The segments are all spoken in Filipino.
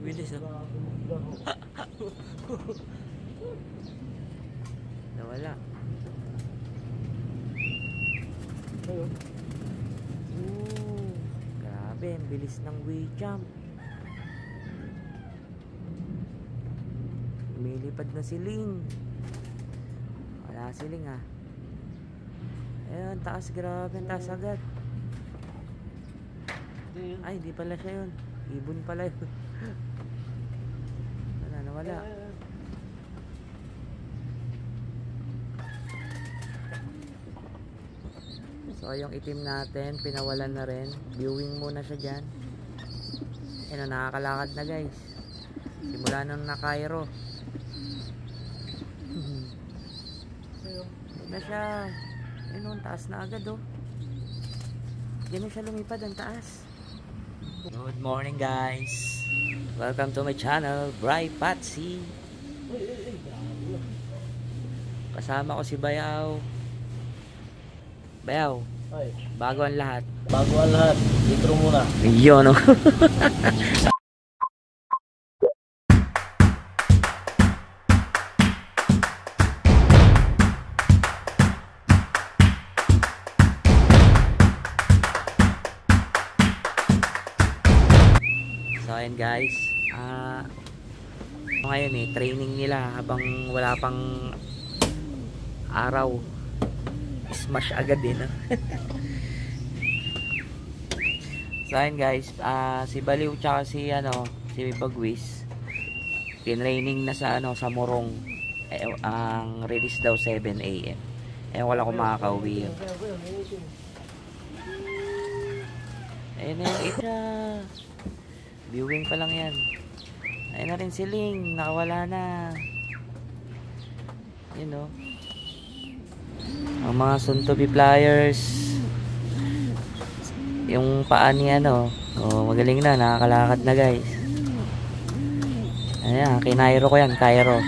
Bilis oh. Nawala. Grabe, ang bilis ng wave jump. Lumilipad na si Ling. Wala si Ling ah. Ayun, taas, grabe, ang taas agad. Ay, di pala siya yun. Ibon pala yun. Wala, nawala. So, yung itim natin, pinawalan na rin. Viewing muna siya dyan. Ayun, nakakalakad na guys. Simula nung na-Cairo. Ayun na siya. Ayun, taas na agad oh. Diyan na siya lumipad, ang taas. Good morning guys. Welcome to my channel, Bry Patsy. Kasama ko si Bayaw. Bayaw, bago ang lahat. Bago ang lahat, intro muna. Yun oh. So ayan guys, ngayon training nila habang wala pang araw. Smash agad din So ayan guys, si Baliw tsaka si Bagwis tinraining na sa sa Morong. Ang release daw 7 AM. Wala akong makakauwi yun. Ayun na yung isa. Viewing pa lang yan. Ayun na rin si Ling, nakawala na. Yun o. Ang mga soon to be flyers. Yung paa ni magaling na, nakakalakad na guys. Ayan, kinairo ko yan, Cairo.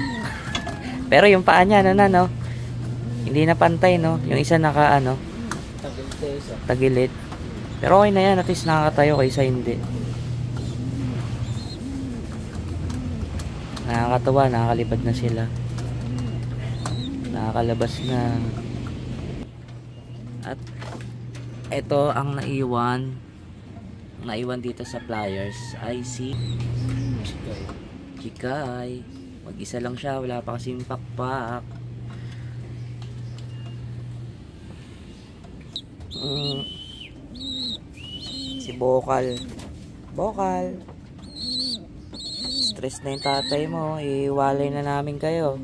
Pero yung paa niya, hindi na pantay, no? Yung isa naka, tagilid. Pero okay na yan, at least nakakatayo, kaysa hindi. Nakakatawa, nakakalipad na sila. Nakakalabas na. At ito ang naiwan dito sa flyers ay si Chikay. Mag-isa lang siya, wala pa kasing pakpak. Si Bokal. Stress na yung tatay mo, iwalay na namin kayo.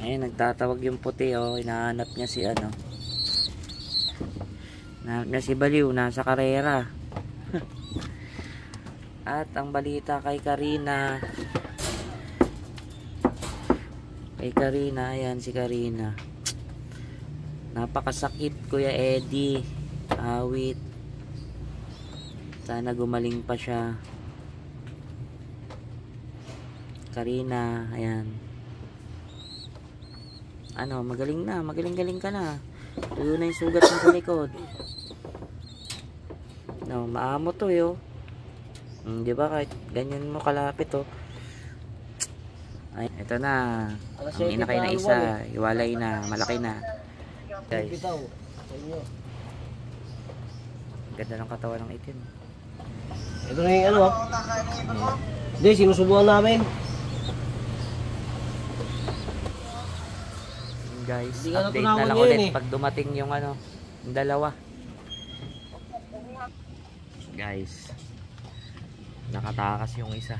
Ngayon nagtatawag yung puti hinahanap niya si hinahanap niya si Baliw, nasa karera. At ang balita kay Karina, ayan si Karina, napakasakit Kuya Eddie, awit. Sana gumaling pa siya. Karina, ayan. Magaling ka na. Tuyo na yung sugat mo sa likod. Maamo to yo. Di ba kahit ganyan mo kalapit Ay, ito na. Ang inakay na isa, iwalay na, malaki na. Guys. Ganda ng katawan ng itim. Ito na yung Hindi, sinusubukan namin. Guys, update na lang ulit pag dumating yung yung dalawa. Guys, nakatakas yung isa.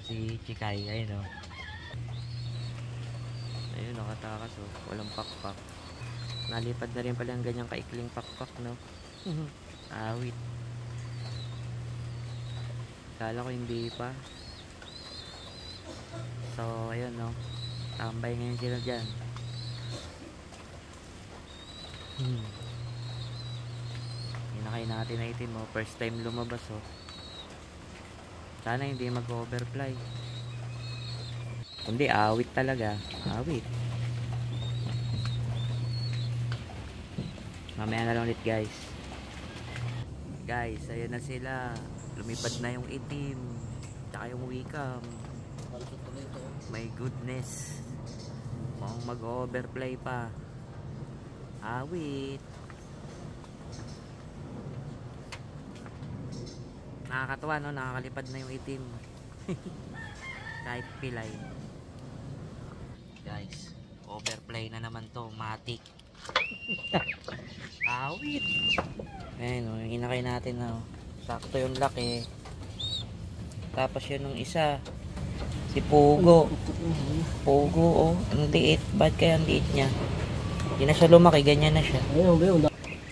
Si Chikay, ayun ayun, nakatakas walang pakpak. Nalipad na rin pala ang ganyang kaikling pakpak, no? Awit. Kala ko hindi pa. So ayun tambay ngayon sila dyan. Hinakay natin na itim first time lumabas sana hindi mag-overfly, kundi awit talaga. Awit. Mamaya na lang ulit guys. Guys, ayan na sila. Lumipad na yung itim. Tsaka yung wikam. My goodness. Mukhang mag-overplay pa. Awit. Nakakatuwa no, nakakalipad na yung itim. Kahit pilay. Guys, overplay na naman to, matik. Awit. Ayun o, yung inakay natin na sakto yung laki. Tapos yun yung isa, si Pogo. Pogo oh, ang liit. Ba't kaya ang liit niya? Hindi na siya lumaki, ganyan na siya.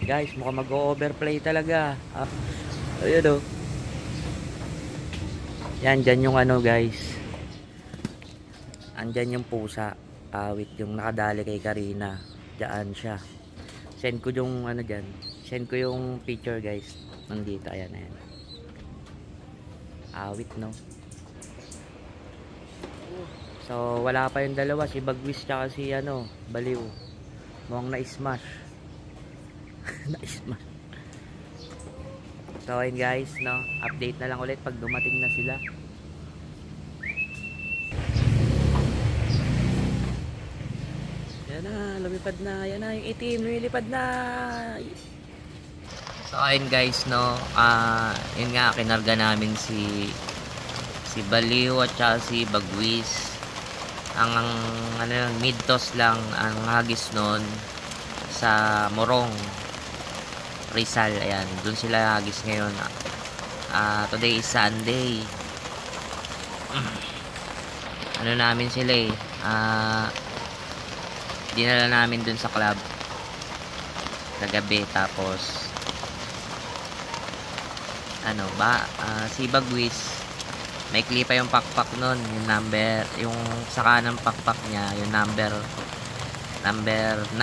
Guys, mukhang mag-overplay talaga. Ayun o. Yan, dyan yung ano guys. Andyan yung pusa. Awit yung nakadali kay Karina. Diyan siya. Send ko yung ano dyan. Send ko yung picture guys. Nandito, ayan, ayan. Awit no. So wala pa yung dalawa. Si Bagwis tsaka si ano, Baliw. Mukhang na-smash. Na-smash. So ayun guys no. Update na lang ulit pag dumating na sila. Yan na, lumipad na. Yan na yung itim, lumilipad na. So ayun guys no, yun nga kinarga namin si Baliw at saka si Bagwis. Ang ano yun, mid-toss lang ang hagis nun sa Morong, Rizal. Ayan, dun sila hagis ngayon. Today is Sunday. Ano namin sila eh, dinala namin dun sa club kagabi. Tapos ano ba, si Bagwis may klipa yung pakpak nun, yung number, yung sa kanang pakpak niya, yung number 9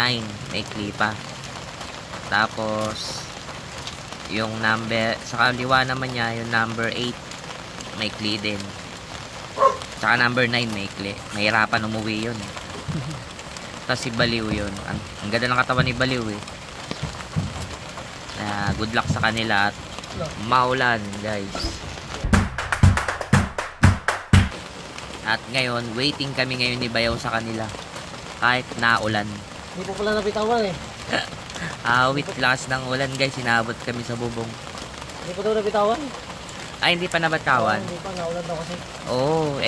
may klipa. Tapos yung number sa kaliwa naman niya, yung number 8 may kli din. Saka number 9 may kli. Mahirapan umuwi yun. Tapos si Baliw yun, ang ganda ng katawan ni Baliw eh. Good luck sa kanila at maulan guys. At ngayon, waiting kami ngayon ni Bayaw sa kanila. Kahit naulan. Hindi po pala napitawan eh. Awit, lakas ng ulan guys. Sinabot kami sa bubong. Hindi po daw napitawan. Ay, hindi pa nabatawan. Hindi pa, naulan daw kasi. Oo,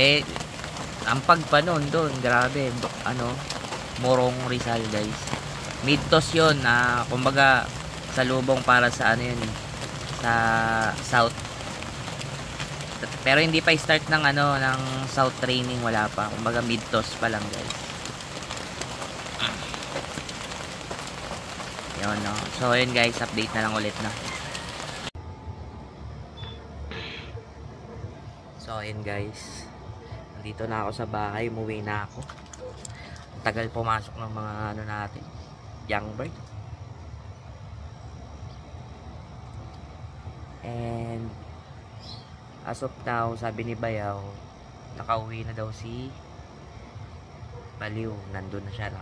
ang pagpa nun doon, grabe. Ano, Morong Rizal guys. Mid-toss yun. Kumbaga, sa lubong para sa ano yun eh. Sa South. Pero hindi pa start ng ano, ng South training, wala pa. Kumbaga mid-toss pa lang guys. Yun no. So yun guys, update na lang ulit na. So yun guys, nandito na ako sa bahay, umuwi na ako. Ang tagal pumasok ng mga ano natin, young bird. And as of now, sabi ni Bayaw, nakauwi na daw si Baliw. Nandun na siya na,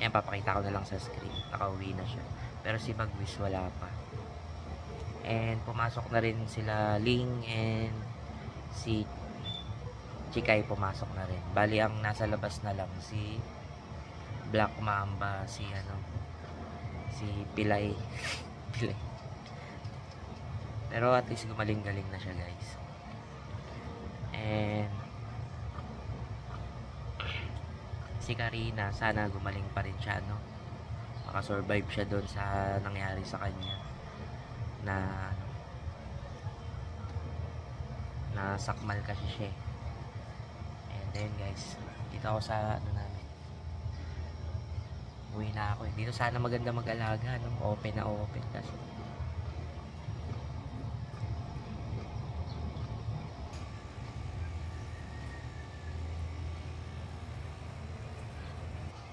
yan, papakita ko na lang sa screen. Nakauwi na siya. Pero si Bagwis wala pa. And pumasok na rin sila Ling and si Chikay, pumasok na rin. Bali ang nasa labas na lang si Black Mamba, si ano, si Pilay. Pilay. Pero at least gumaling-galing na siya guys. And si Karina, sana gumaling pa rin siya, no? Makasurvive siya doon sa nangyari sa kanya na ano, na sakmal kasi siya. And then guys, dito ako sa ano namin, uwi na ako eh. Dito sana maganda mag-alaga, no? Open na open kasi.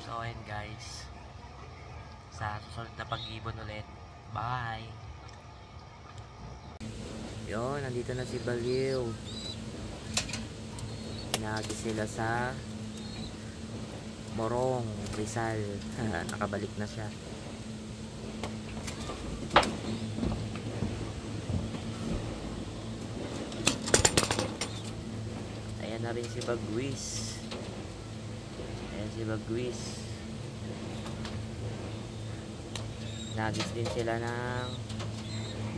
So ayun guys, sa susunod na pag-ibon ulit. Bye! Yun, nandito na si Baliw. Pinagi sila sa Morong, Rizal. Nakabalik na siya. Ayan na rin si Bagwis. Ayan si Bagwis. Nagis din sila ng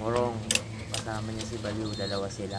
morong. Kasama niya si Baliw. Dalawa sila.